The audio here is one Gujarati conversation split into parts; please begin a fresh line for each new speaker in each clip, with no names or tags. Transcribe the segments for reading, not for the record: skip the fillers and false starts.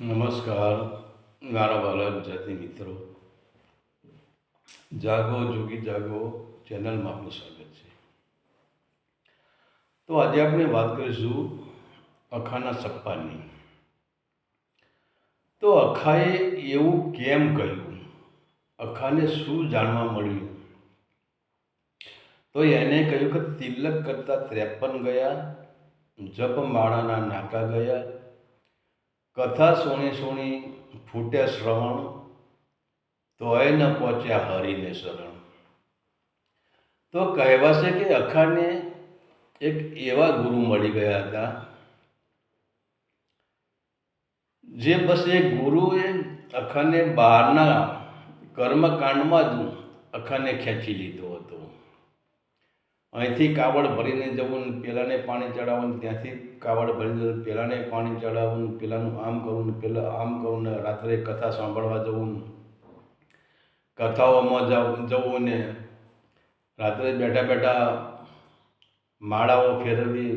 નમસ્કાર મારા વાલા ગુજરાતી મિત્રો. જાગો જોગી જાગો ચેનલમાં આપનું સ્વાગત છે. તો આજે આપણે વાત કરીશું અખાના સપ્પાની. તો અખાએ એવું કેમ કહ્યું, અખાને શું જાણવા મળ્યું? તો એને કહ્યું કે તિલક કરતા 53 ગયા, જપ માળાના નાકા ગયા, કથા સોણી સોણી ફૂટ્યા શ્રવણ, તોય ન પહોંચ્યા હરિને શરણ. તો કહેવાશે કે અખાને એક એવા ગુરુ મળી ગયા હતા જે બસ એ ગુરુએ અખાને બહારના કર્મકાંડમાં જ અખાને ખેંચી લીધો હતો. અહીંથી કાવડ ભરીને જવું, પેલાને પાણી ચડાવવું, ત્યાંથી કાવડ ભરીને જવું, પેલાને પાણી ચડાવવું, પેલાનું આમ કરવું, પેલા આમ કરવું, ને રાત્રે કથા સાંભળવા જવું, કથાઓમાં જવું, ને રાત્રે બેઠા બેઠા માળાઓ ફેરવવી.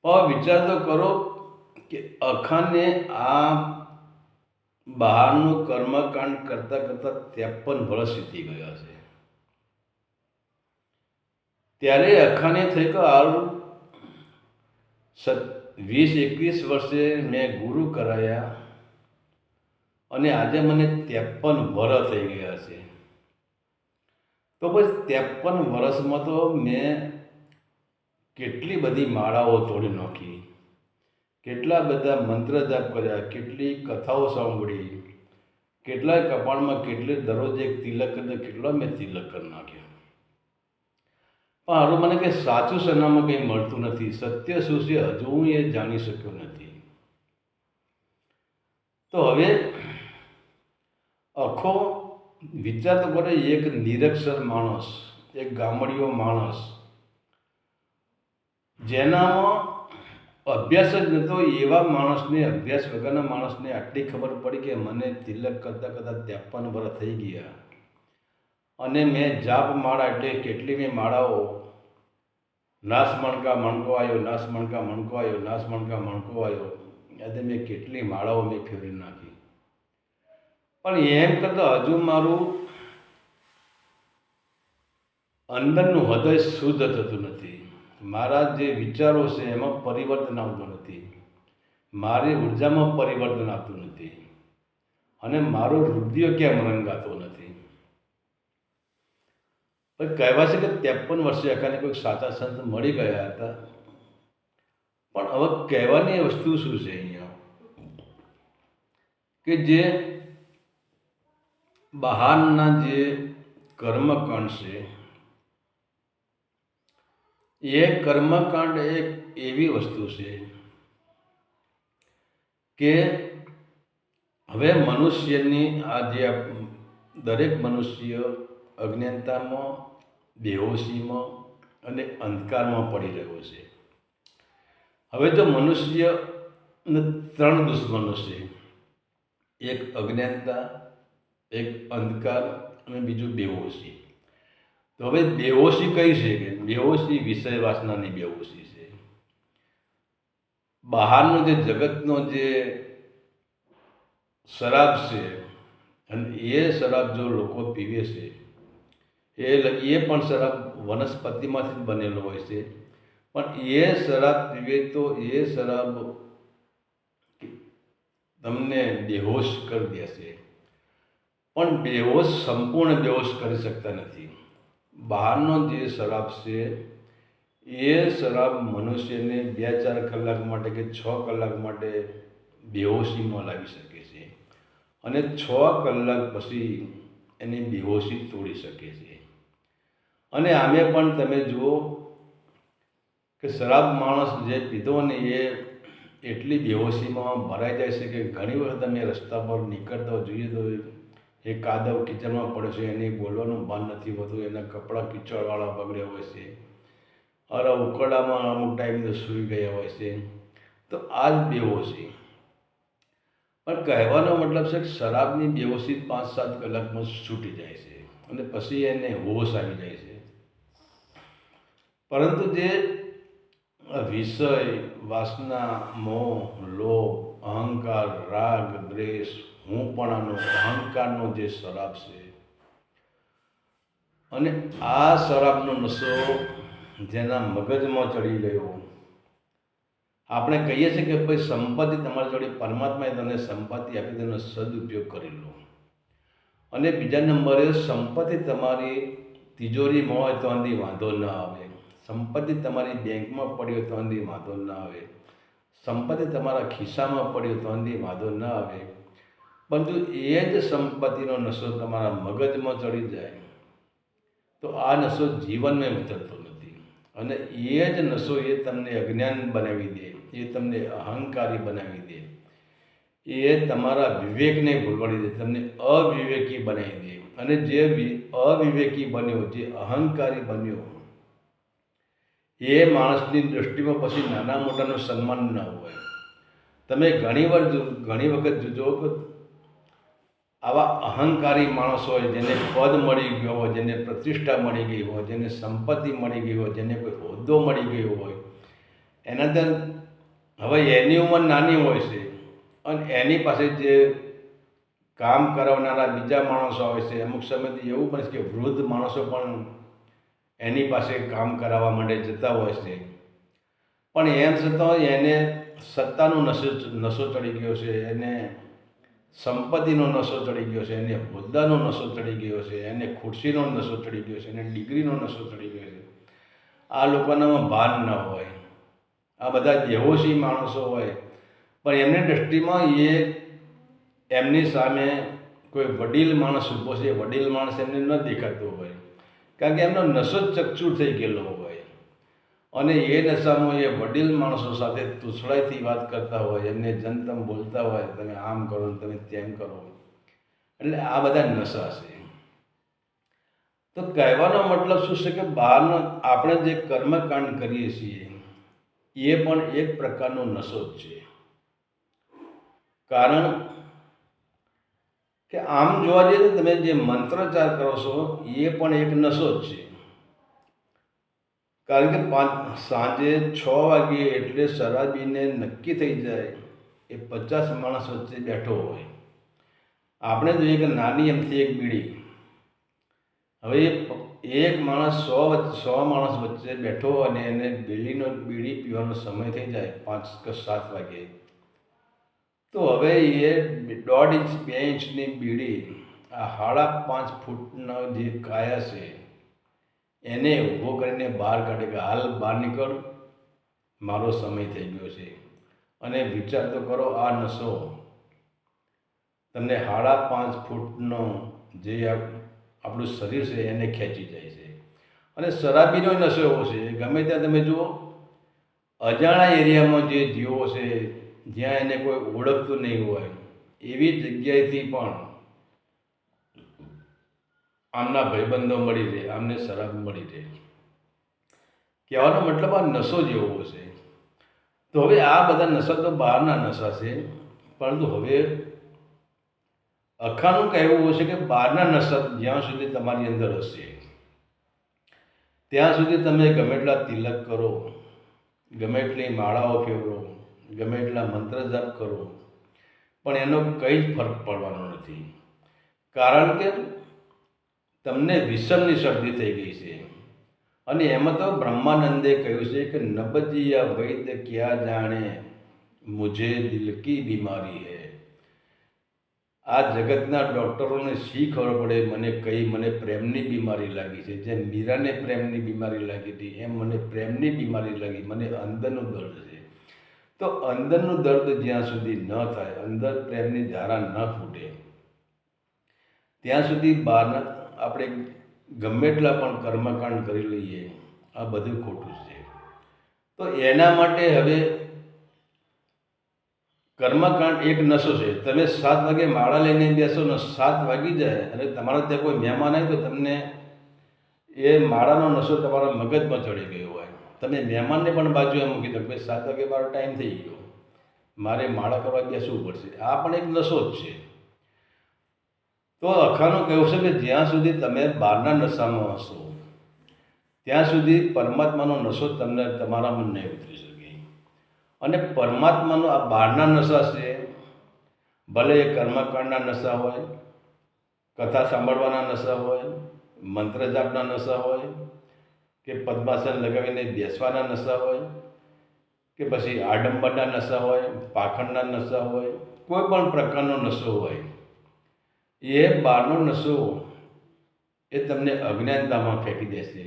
પણ વિચાર તો કરો કે અખાને આ બહારનું કર્મકાંડ કરતાં કરતાં 53 વર્ષ વીતી ગયા છે. ત્યારે અખાને થઈ કે હારું 20-21 વર્ષે મેં ગુરુ કરાયા અને આજે મને 53 વર્ષ થઈ ગયા છે. તો બસ 53 વર્ષમાં તો મેં કેટલી બધી માળાઓ તોડી નાખી, કેટલા બધા મંત્ર જાપ કર્યા, કેટલી કથાઓ સાંભળી, કેટલાય કપાળમાં કેટલી દરરોજ એક તિલક કરીને કેટલા મેં તિલક કરી નાખ્યા. પણ હારું મને કંઈ સાચું સરનામું કંઈ મળતું નથી. સત્ય શું છે હજુ હું એ જાણી શક્યો નથી. તો હવે આખો વિચાર તો કરે, એક નિરક્ષર માણસ, એક ગામડીયો માણસ જેનામાં અભ્યાસ જ નહોતો, એવા માણસને, અભ્યાસ વગરના માણસને આટલી ખબર પડી કે મને તિલક કરતાં કરતાં 53 વર્ષ થઈ ગયા અને મેં જાપ માળા એટલે કેટલી મેં માળાઓ, નાશ મણકા મણકો આવ્યો, નાશ મણકા મણકો આવ્યો, નાશ મણકા મણકો આવ્યો, આજે મેં કેટલી માળાઓ મેં ફેરવી નાખી. પણ એમ કરતાં હજુ મારું અંદરનું હૃદય શુદ્ધ થતું નથી. મારા જે વિચારો છે એમાં પરિવર્તન આવતું નથી, મારી ઉર્જામાં પરિવર્તન આવતું નથી, અને મારો હૃદય કેમ રંગાતો નથી. કહેવાય છે કે 53 વર્ષે અખાને કોઈ સાચા સંત મળી ગયા હતા. પણ હવે કહેવાની વસ્તુ શું છે અહીંયા કે જે બહારના જે કર્મકાંડ છે એ કર્મકાંડ એક એવી વસ્તુ છે કે હવે મનુષ્યની આ જે દરેક મનુષ્ય અજ્ઞાનતામાં, બેહોશીમાં અને અંધકારમાં પડી રહ્યો છે. હવે જો મનુષ્ય 3 દુશ્મનો છે, એક અજ્ઞાનતા, એક અંધકાર અને બીજું બેહોશી. તો હવે બેહોશી કઈ છે? કે બેહોશી વિષય વાસનાની બેહોશી છે. બહારનો જે જગતનો જે શરાબ છે, અને એ શરાબ જો લોકો પીવે છે, એ પણ શરાબ વનસ્પતિમાંથી જ બનેલો હોય છે. પણ એ શરાબ પીવે તો એ શરાબ તમને બેહોશ કરી દેશે, પણ બેહોશ સંપૂર્ણ બેહોશ કરી શકતા નથી. બહારનો જે શરાબ છે એ શરાબ મનુષ્યને 2-4 કલાક માટે કે 6 કલાક માટે બેહોશીમાં લાવી શકે છે, અને 6 કલાક પછી એની બેહોશી તોડી શકે છે. અને આમે પણ તમે જુઓ કે શરાબ માણસ જે પીધો ને એ એટલી બેહોશીમાં ભરાઈ જાય છે કે ઘણી વખત અમે રસ્તા પર નીકળતા જોઈએ તો એ કાદવ કિચડમાં પડે છે, એને બોલવાનું ભાન નથી હોતું, એના કપડાં કિચડવાળા બગડ્યા હોય છે, અરે ઉકરડામાં અમુક ટાઈમે સૂઈ ગયા હોય છે. તો આ જ બેહોશી. પણ કહેવાનો મતલબ છે કે શરાબની બેહોશી 5-7 કલાકમાં છૂટી જાય છે અને પછી એને હોશ આવી જાય છે. પરંતુ જે વિષય, વાસના, મોહ, લોભ, અહંકાર, રાગ, દ્વેષ, હુંપણાનો, અહંકારનો જે શરાબ છે, અને આ શરાબનો નશો જેના મગજમાં ચડી ગયો, આપણે કહીએ છીએ કે ભાઈ સંપત્તિ તમારી જોડે, પરમાત્માએ તને સંપત્તિ આપી, તેનો સદુપયોગ કરી લો. અને બીજા નંબરે, સંપત્તિ તમારી તિજોરીમાં હોય તો અંદી વાંધો ન આવે, સંપત્તિ તમારી બેંકમાં પડી હોય તો અંદી વાંધો ન આવે, સંપત્તિ તમારા ખિસ્સામાં પડી હોય તો અંદી વાંધો ન આવે, પરંતુ એ જ સંપત્તિનો નશો તમારા મગજમાં ચડી જાય તો આ નશો જીવનમાં ઉતરતો નથી. અને એ જ નશો એ તમને અજ્ઞાન બનાવી દે, એ તમને અહંકારી બનાવી દે, એ તમારા વિવેકને ભૂલવાડી દે, તમને અવિવેકી બનાવી દે. અને જે અવિવેકી બન્યો, જે અહંકારી બન્યો, એ માણસની દૃષ્ટિમાં પછી નાના મોટાનું સન્માન ન હોય. તમે ઘણી વખત જોજો કે આવા અહંકારી માણસો હોય, જેને પદ મળી ગયો હોય, જેને પ્રતિષ્ઠા મળી ગઈ હોય, જેને સંપત્તિ મળી ગઈ હોય, જેને કોઈ હોદ્દો મળી ગયો હોય, એના તો હવે એની ઉંમર નાની હોય છે, અને એની પાસે જે કામ કરાવનારા બીજા માણસો આવે છે, અમુક સમયથી એવું બને છે કે વૃદ્ધ માણસો પણ એની પાસે કામ કરાવવા માટે જતા હોય છે. પણ એમ છતાં એને સત્તાનો નશો ચડી ગયો છે, એને સંપત્તિનો નશો ચડી ગયો છે, એને હોદ્દાનો નશો ચડી ગયો છે, એને ખુરશીનો નશો ચડી ગયો છે, એને ડિગ્રીનો નશો ચડી ગયો છે. આ લોકોનામાં ભાન ન હોય, આ બધા બેહોશી માણસો હોય, પણ એમની દૃષ્ટિમાં એમની સામે કોઈ વડીલ માણસ ઊભો છે, વડીલ માણસ એમને ન દેખાતો હોય, કારણ કે એમનો નશો ચકચૂર થઈ ગયેલો હોય. અને એ નશામાં એ વડીલ માણસો સાથે તુછડાઈથી વાત કરતા હોય, એમને જનતમ બોલતા હોય, તમે આમ કરો, તમે તેમ કરો. એટલે આ બધા નશા છે. તો કહેવાનો મતલબ શું છે કે બહારનો આપણે જે કર્મકાંડ કરીએ છીએ એ પણ એક પ્રકારનો નશો જ છે. કારણ કે આમ જોવા જઈએ તો તમે જે મંત્રોચ્ચાર કરો છો એ પણ એક નશો જ છે. કારણ કે સાંજે 6 વાગે એટલે શરાબીને નક્કી થઈ જાય એ 50 માણસ વચ્ચે બેઠો હોય. આપણે જોઈએ કે નાની એમથી એક બીડી, હવે એક માણસ 100 માણસ વચ્ચે બેઠો અને એને બીડી પીવાનો સમય થઈ જાય 5 કે 7 વાગે, તો હવે એ 1.5 ઇંચ 2 ઇંચની બીડી આ 5.5 ફૂટના જે કાયા છે એને ઊભો કરીને બહાર કાઢે કે હાલ બહાર નીકળ, મારો સમય થઈ ગયો છે. અને વિચાર તો કરો, આ નશો તમને 5.5 ફૂટનો જે આપણું શરીર છે એને ખેંચી જાય છે. અને શરાબીનો નશો એવો છે, ગમે ત્યાં તમે જુઓ, અજાણા એરિયામાં જે જીવો છે, જ્યાં એને કોઈ ઓળખતું નહીં હોય, એવી જગ્યાએથી પણ આમના ભાઈબંધો મળી રહે, આમને શરાબ મળી રહે. કહેવાનો મતલબ આ નશો જ એવો છે. તો હવે આ બધા નશા તો બહારના નશા છે, પરંતુ હવે અખાનું કહેવું હશે કે બહારના નશા જ્યાં સુધી તમારી અંદર હશે ત્યાં સુધી તમે ગમે એટલા તિલક કરો, ગમે એટલી માળાઓ ફેરવો, ગમે એટલા મંત્ર જાપ કરો, પણ એનો કંઈ જ ફરક પડવાનો નથી. કારણ કે તમને વિષમની શરદી થઈ ગઈ છે. અને એમાં તો બ્રહ્માનંદે કહ્યું છે કે નબજિયા વૈદ્ય ક્યાં જાણે મુझे દિલ કી બીમારી હૈ. આ જગતના ડૉક્ટરોને શી ખબર પડે મને પ્રેમની બીમારી લાગી છે. જેમ મીરાને પ્રેમની બીમારી લાગી હતી, એમ મને પ્રેમની બીમારી લાગી, મને અંદરનું દર્દ છે. તો અંદરનું દર્દ જ્યાં સુધી ન થાય, અંદર પ્રેમની ધારા ન ફૂટે, ત્યાં સુધી બહારના આપણે ગમે એટલા પણ કર્મકાંડ કરી લઈએ, આ બધું ખોટું છે. તો એના માટે હવે કર્મકાંડ એક નશો છે. તમે 7 વાગે માળા લઈને બેસો ને 7 વાગી જાય અને તમારા ત્યાં કોઈ મહેમાન આવે તો તમને એ માળાનો નશો તમારા મગજમાં ચડી ગયો હોય. તમે મહેમાનને પણ બાજુએ મૂકી દો, ભાઈ 7 વાગે મારો ટાઈમ થઈ ગયો, મારે માળા કરવા બેસવું પડશે. આ પણ એક નશો જ છે. તો અખાનું કહેવું છે કે જ્યાં સુધી તમે બહારના નશામાં હશો ત્યાં સુધી પરમાત્માનો નશો તમને તમારામાં નહીં ઉતરી શકે. અને પરમાત્માનો આ બહારના નશા છે, ભલે એ કર્મકાંડના નશા હોય, કથા સાંભળવાના નશા હોય, મંત્ર જાપના નશા હોય, કે પદ્માસન લગાવીને બેસવાના નશા હોય, કે પછી આડંબરના નશા હોય, પાખંડના નશા હોય, કોઈ પણ પ્રકારનો નશો હોય, એ બહારનો નશો એ તમને અજ્ઞાનતામાં ફેંકી દેશે,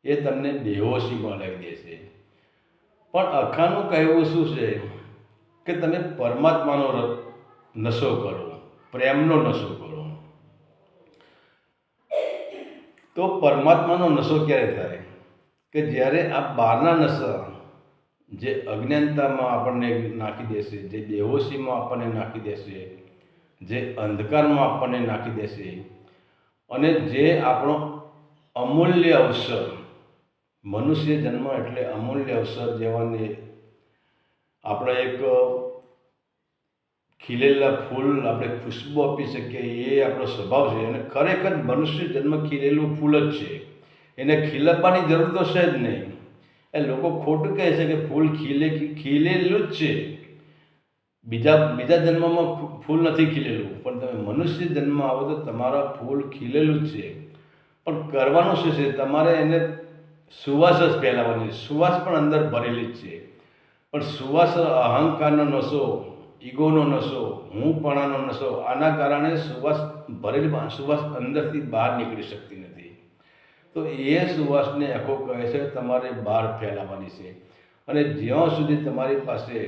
એ તમને બેહોશીમાં લાવી દેશે. પણ અખાનું કહેવું શું છે કે તમે પરમાત્માનો નશો કરો, પ્રેમનો નશો કરો. તો પરમાત્માનો નશો ક્યારે થાય કે જ્યારે આ બહારના નશા જે અજ્ઞાનતામાં આપણને નાખી દેશે, જે બેહોશીમાં આપણને નાખી દેશે, જે અંધકારમાં આપણને નાખી દેશે, અને જે આપણો અમૂલ્ય અવસર, મનુષ્ય જન્મ એટલે અમૂલ્ય અવસર જેવાને આપણે એક ખીલેલા ફૂલ આપણે ખુશ્બુ આપી શકીએ એ આપણો સ્વભાવ છે. અને ખરેખર મનુષ્ય જન્મ ખીલેલું ફૂલ જ છે, એને ખીલવવાની જરૂર તો છે જ નહીં. એ લોકો ખોટું કહે છે કે ફૂલ ખીલેલું જ છે, બીજા જન્મમાં ફૂલ નથી ખીલેલું. પણ તમે મનુષ્ય જન્મ આવો તો તમારા ફૂલ ખીલેલું જ છે. પણ કરવાનું શું છે, તમારે એને સુવાસ જ ફેલાવવાની. સુવાસ પણ અંદર ભરેલી જ છે, પણ સુવાસ અહંકારનો નશો, ઈગોનો નશો, હુંપણાનો નશો, આના કારણે સુવાસ ભરેલી સુવાસ અંદરથી બહાર નીકળી શકતી નથી. તો એ સુવાસને આખો કહે છે તમારે બહાર ફેલાવવાની છે. અને જ્યાં સુધી તમારી પાસે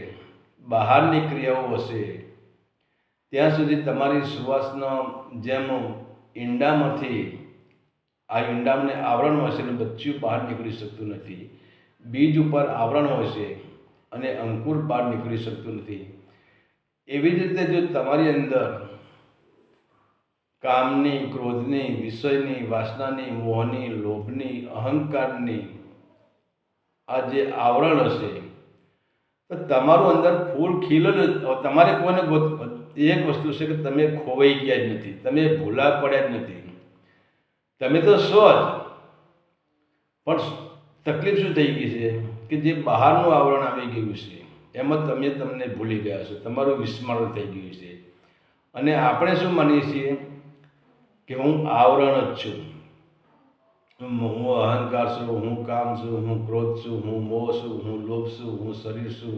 બહારની ક્રિયાઓ હશે ત્યાં સુધી તમારી સુવાસના જેમ ઈંડામાંથી આ ઈંડાને આવરણ હોય છે અને બચ્ચું બહાર નીકળી શકતું નથી, બીજ ઉપર આવરણ હોય છે અને અંકુર બહાર નીકળી શકતું નથી. એવી જ રીતે જો તમારી અંદર કામની, ક્રોધની, વિષયની, વાસનાની, મોહની, લોભની, અહંકારની આ જે આવરણ હશે તો તમારું અંદર ફૂલ ખીલેલું. તમારે કોઈને એક વસ્તુ છે કે તમે ખોવાઈ ગયા જ નથી, તમે ભૂલા પડ્યા જ નથી, તમે તો છો જ. પણ તકલીફ શું થઈ ગઈ છે કે જે બહારનું આવરણ આવી ગયું છે એમાં તમને ભૂલી ગયા છો, તમારું વિસ્મરણ થઈ ગયું છે. અને આપણે શું માનીએ છીએ કે હું આવરણ જ છું, હું અહંકાર છું, હું કામ છું, હું ક્રોધ છું, હું મોહ છું, હું લોભ છું, હું શરીર છું,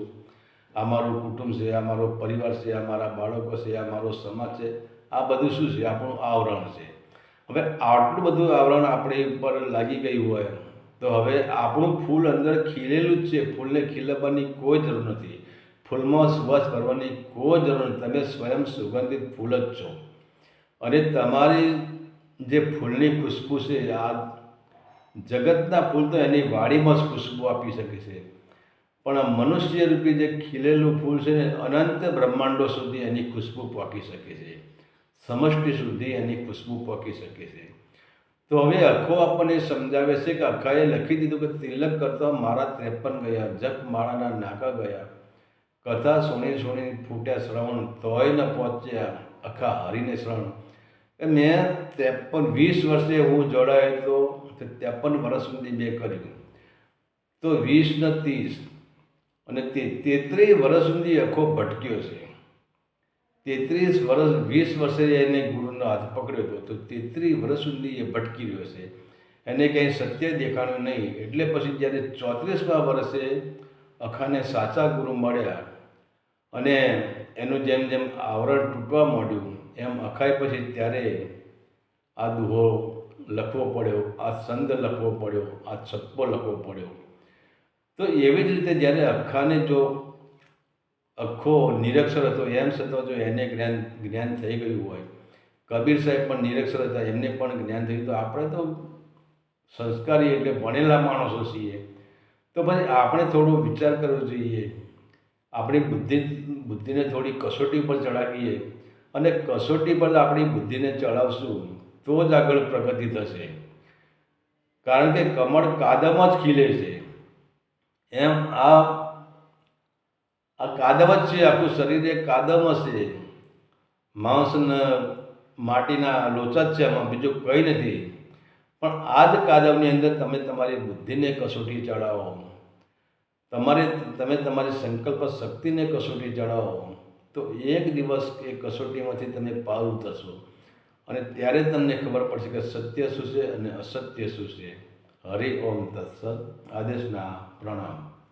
આ મારું કુટુંબ છે, આ મારો પરિવાર છે, આ મારા બાળકો છે, આ મારો સમાજ છે. આ બધું શું છે, આપણું આવરણ છે. હવે આટલું બધું આવરણ આપણી ઉપર લાગી ગયું હોય તો હવે આપણું ફૂલ અંદર ખીલેલું જ છે, ફૂલને ખીલવવાની કોઈ જરૂર નથી, ફૂલમાં સુવાસ કરવાની કોઈ જરૂર નથી. તમે સ્વયં સુગંધિત ફૂલ જ છો. અને તમારી જે ફૂલની ખુશ્બુ છે, આ જગતના ફૂલ તો એની વાડીમાં જ ખુશ્બુ આપી શકે છે, પણ આ મનુષ્ય રૂપી જે ખીલેલું ફૂલ છે ને અનંત બ્રહ્માંડો સુધી એની ખુશ્બુ પહોંચી શકે છે, સમષ્ટિ સુધી એની ખુશ્બુ પહોંચી શકે છે. તો હવે અખો આપણને સમજાવે છે કે અખાએ લખી દીધું કે તિલક કરતા મારા 53 ગયા, જપ માળાના નાકા ગયા, કથા સુણી સુણી ફૂટ્યા શ્રવણ, તોય ન પહોંચ્યા અખા હરીને શરણ. મેં 20 વર્ષે હું જોડાયો તો 53 વર્ષ સુધી મેં કર્યું, તો 20 ને 30 અને 33 વર્ષ સુધી અખો ભટક્યો છે. 33 વર્ષ, 20 વર્ષે એને ગુરુનો હાથ પકડ્યો હતો, તો 33 વર્ષ સુધી એ ભટકી રહ્યો છે, એને કંઈ સત્ય દેખાણું નહીં. એટલે પછી જ્યારે 34મા વર્ષે અખાને સાચા ગુરુ મળ્યા અને એનું જેમ જેમ આવરણ તૂટવા માંડ્યું એમ અખાય પછી ત્યારે આ દુહો લખવો પડ્યો, આ છંદ લખવો પડ્યો, આ છપ્પો લખવો પડ્યો. તો એવી જ રીતે જ્યારે અખાને જો અખો નિરક્ષર હતો એમ છતાં જો એને જ્ઞાન થઈ ગયું હોય, કબીર સાહેબ પણ નિરક્ષર હતા, એમને પણ જ્ઞાન થયું, તો આપણે તો સંસ્કારી એટલે ભણેલા માણસો છીએ, તો પછી આપણે થોડો વિચાર કરવો જોઈએ, આપણી બુદ્ધિને થોડી કસોટી પર ચડાવીએ, અને કસોટી પર આપણી બુદ્ધિને ચડાવશું તો જ આગળ પ્રગતિ થશે. કારણ કે કમળ કાદવમાં જ ખીલે છે, એમ આ કાદવ જ છે, આખું શરીર એક કાદવમાં છે, માંસને માટીના લોચા જ છે, એમાં બીજું કંઈ નથી. પણ આ જ કાદવની અંદર તમે તમારી બુદ્ધિને કસોટી ચડાવો તમે તમારી સંકલ્પ શક્તિને કસોટી ચડાવો તો એક દિવસ એ કસોટીમાંથી તમે પાર ઉતરશો અને ત્યારે તમને ખબર પડશે કે સત્ય શું છે અને અસત્ય શું છે. હરિ ઓમ તત્સત. આદેશના પ્રણામ.